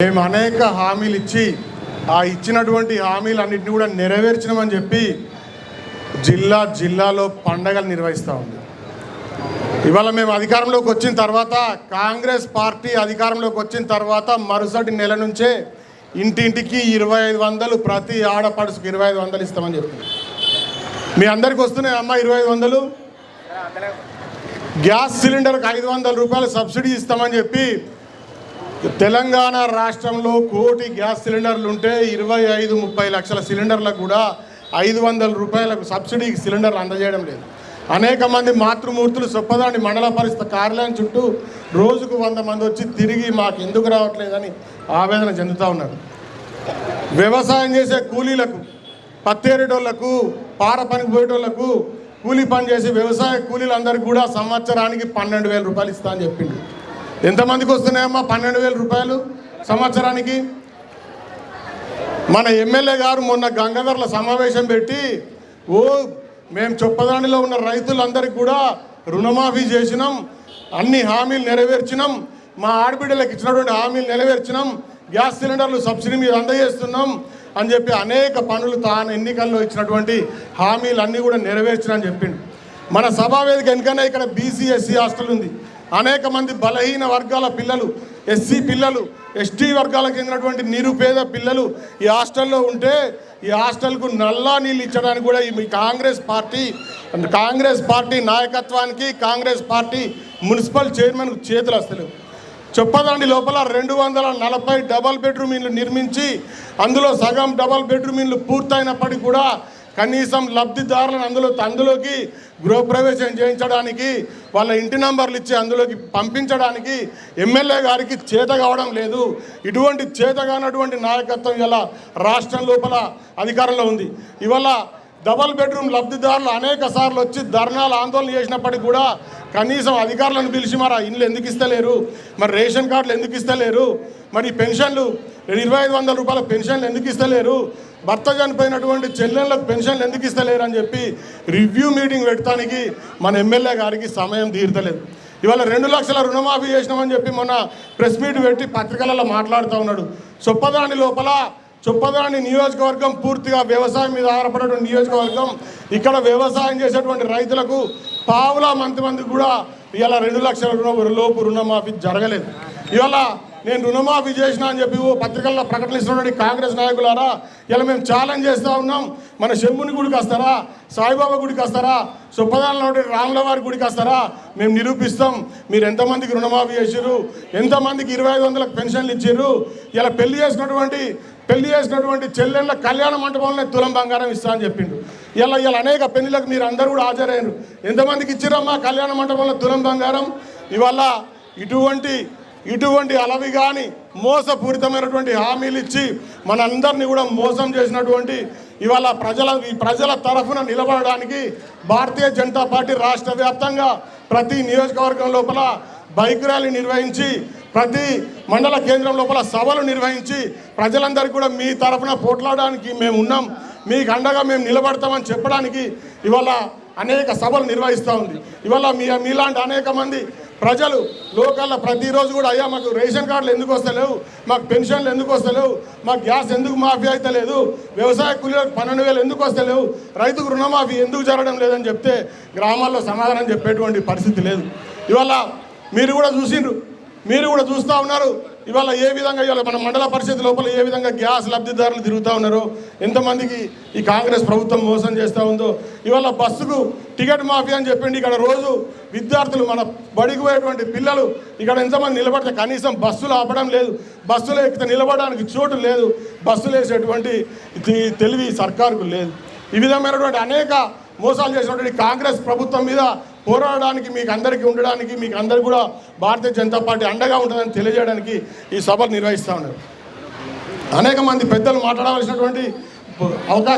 మేము అనేక హామీలు ఇచ్చి ఆ ఇచ్చినటువంటి హామీలన్నింటినీ కూడా నెరవేర్చినామని చెప్పి జిల్లాలో పండగలు నిర్వహిస్తూ ఉంది. ఇవాళ మేము అధికారంలోకి వచ్చిన తర్వాత, కాంగ్రెస్ పార్టీ అధికారంలోకి వచ్చిన తర్వాత మరుసటి నెల నుంచే ఇంటింటికి 2500, ప్రతి ఆడపడుచుకు 2500 ఇస్తామని చెప్పింది. మీ అందరికి వస్తున్నాయి అమ్మ 2500. గ్యాస్ సిలిండర్కి 500 రూపాయలు సబ్సిడీ ఇస్తామని చెప్పి తెలంగాణ రాష్ట్రంలో 1 కోటి గ్యాస్ సిలిండర్లు ఉంటే 25-30 లక్షల సిలిండర్లకు కూడా 500 రూపాయలకు సబ్సిడీకి సిలిండర్లు అందజేయడం లేదు. అనేక మంది మాతృమూర్తులు చొప్పదండి మండల పరిషత్ కార్యాలయం చుట్టూ రోజుకు 100 మంది వచ్చి తిరిగి మాకు ఎందుకు రావట్లేదని ఆవేదన చెందుతూ ఉన్నారు. వ్యవసాయం చేసే కూలీలకు, పత్తేరేటోళ్లకు, పార పనికి పోయేటోళ్లకు, కూలీ పని చేసి వ్యవసాయ కూలీలందరికీ కూడా సంవత్సరానికి 12,000 రూపాయలు ఇస్తా అని చెప్పిండు. ఎంతమందికి వస్తున్నాయమ్మా 12,000 రూపాయలు సంవత్సరానికి? మన ఎమ్మెల్యే గారు మొన్న గంగాధర్ల సమావేశం పెట్టి మేము చొప్పదానిలో ఉన్న రైతులందరికీ కూడా రుణమాఫీ చేసినాం, అన్ని హామీలు నెరవేర్చినాం, మా ఆడబిడ్డలకు ఇచ్చినటువంటి హామీలు నెరవేర్చినాం, గ్యాస్ సిలిండర్లు సబ్సిడీ మీద అందజేస్తున్నాం అని చెప్పి అనేక పనులు తాను ఎన్నికల్లో ఇచ్చినటువంటి హామీలు అన్నీ కూడా నెరవేర్చినని చెప్పిండు. మన సభావేదిక వెనుకనే ఇక్కడ బీసీ ఎస్సీ హాస్టల్ ఉంది. అనేక మంది బలహీన వర్గాల పిల్లలు, ఎస్సీ పిల్లలు, ఎస్టీ వర్గాలకు చెందినటువంటి నిరుపేద పిల్లలు ఈ హాస్టల్లో ఉంటే ఈ హాస్టల్కు నల్లా నీళ్ళు ఇచ్చడానికి కూడా ఈ కాంగ్రెస్ పార్టీ నాయకత్వానికి, కాంగ్రెస్ పార్టీ మున్సిపల్ చైర్మన్ చేతులు వస్తలేవు. చొప్పదండి లోపల 240 డబల్ బెడ్రూమ్ ఇళ్ళు నిర్మించి అందులో సగం డబల్ బెడ్రూమ్ ఇళ్ళు పూర్తయినప్పటికీ కూడా కనీసం లబ్ధిదారులను అందులోకి గృహప్రవేశం చేయించడానికి, వాళ్ళ ఇంటి నంబర్లు ఇచ్చి అందులోకి పంపించడానికి ఎమ్మెల్యే గారికి చేత కావడం లేదు. ఇటువంటి చేతగానటువంటి నాయకత్వం ఇలా రాష్ట్రం లోపల అధికారంలో ఉంది. ఇవాళ డబల్ బెడ్రూమ్ లబ్ధిదారులు అనేక సార్లు వచ్చి ధర్నాలు, ఆందోళన చేసినప్పటికీ కూడా కనీసం అధికారులను పిలిచి మరి ఆ ఇండ్లు ఎందుకు ఇస్తలేరు, మరి రేషన్ కార్డులు ఎందుకు ఇస్తలేరు, మరి పెన్షన్లు 2,500 రూపాయల పెన్షన్లు ఎందుకు ఇస్తలేరు, భర్త చనిపోయినటువంటి చెల్లెళ్ళకు పెన్షన్లు ఎందుకు ఇస్తలేరు అని చెప్పి రివ్యూ మీటింగ్ పెట్టడానికి మన ఎమ్మెల్యే గారికి సమయం తీరతలేదు. ఇవాళ 2 లక్షల రుణమాఫీ చేసినామని చెప్పి మొన్న ప్రెస్ మీట్ పెట్టి పత్రికలలో మాట్లాడుతూ ఉన్నాడు. చొప్పదాని నియోజకవర్గం పూర్తిగా వ్యవసాయం మీద ఆధారపడేటువంటి నియోజకవర్గం. ఇక్కడ వ్యవసాయం చేసేటువంటి రైతులకు పావులా మంది కూడా ఇవాళ 2 లక్షల లోపు రుణమాఫీ జరగలేదు. ఇవాళ నేను రుణమాఫీ చేసినా అని చెప్పి పత్రికల్లో ప్రకటనిస్తున్నటువంటి కాంగ్రెస్ నాయకులారా, ఇలా మేము ఛాలెంజ్ చేస్తూ ఉన్నాం. మన శంభుని గుడికి వస్తారా, సాయిబాబా గుడికి వస్తారా, చొప్పదానిలో రాముల వారి గుడికి వస్తారా, మేము నిరూపిస్తాం మీరు ఎంతమందికి రుణమాఫీ చేసారు, ఎంతమందికి 2,500 పెన్షన్లు ఇచ్చారు. ఇలా పెళ్లి చేసినటువంటి చెల్లెళ్ళ కళ్యాణ మంటపంలో తులం బంగారం ఇస్తా అని చెప్పిండు. ఇలా అనేక పెళ్లిలకు మీరు అందరూ కూడా హాజరయ్యారు. ఎంతమందికి ఇచ్చారమ్మా కళ్యాణ మంటపంలో తులం బంగారం? ఇవాళ ఇటువంటి అలవి కానీ మోసపూరితమైనటువంటి హామీలు ఇచ్చి మనందరినీ కూడా మోసం చేసినటువంటి ఇవాళ ప్రజల తరఫున నిలబడడానికి భారతీయ జనతా పార్టీ రాష్ట్ర వ్యాప్తంగా ప్రతి నియోజకవర్గం లోపల బైక్ ర్యాలీ నిర్వహించి, ప్రతి మండల కేంద్రం లోపల సభలు నిర్వహించి ప్రజలందరికీ కూడా మీ తరఫున పోట్లాడడానికి మేము ఉన్నాం, మీకు అండగా మేము నిలబడతామని చెప్పడానికి ఇవాళ అనేక సభలు నిర్వహిస్తూ ఉంది. ఇవాళ మీలాంటి అనేక మంది ప్రజలు లోకల్లో ప్రతిరోజు కూడా అయ్యా మాకు రేషన్ కార్డులు ఎందుకు వస్తలేవు, మాకు పెన్షన్లు ఎందుకు వస్తలేవు, మాకు గ్యాస్ ఎందుకు మాఫీ అయితే లేదు, వ్యవసాయ కూలీలకు 12,000 ఎందుకు వస్తలేవు, రైతుకు రుణమాఫీ ఎందుకు జరగడం లేదని చెప్తే గ్రామాల్లో సమాధానం చెప్పేటువంటి పరిస్థితి లేదు. ఇవాళ మీరు కూడా చూస్తూ ఉన్నారు. ఇవాళ ఏ విధంగా ఇవాళ మన మండల పరిషత్ లోపల ఏ విధంగా గ్యాస్ లబ్ధిదారులు తిరుగుతూ ఉన్నారో, ఎంతమందికి ఈ కాంగ్రెస్ ప్రభుత్వం మోసం చేస్తూ ఉందో. ఇవాళ బస్సుకు టికెట్ మాఫీ అని చెప్పిండి. ఇక్కడ రోజు విద్యార్థులు, మన బడికి పోయేటువంటి పిల్లలు ఇక్కడ ఎంతమంది నిలబడితే కనీసం బస్సులు ఆపడం లేదు, బస్సులు ఎక్కితే నిలబడడానికి చోటు లేదు, బస్సులు వేసేటువంటి తెలివి సర్కారుకు లేదు. ఈ విధమైనటువంటి అనేక మోసాలు చేసినటువంటి కాంగ్రెస్ ప్రభుత్వం మీద పోరాడడానికి, మీకు అందరికీ ఉండడానికి, మీకు అందరికీ కూడా భారతీయ జనతా పార్టీ అండగా ఉంటుందని తెలియజేయడానికి ఈ సభలు నిర్వహిస్తూ ఉన్నారు. అనేక మంది పెద్దలు మాట్లాడవలసినటువంటి అవకాశం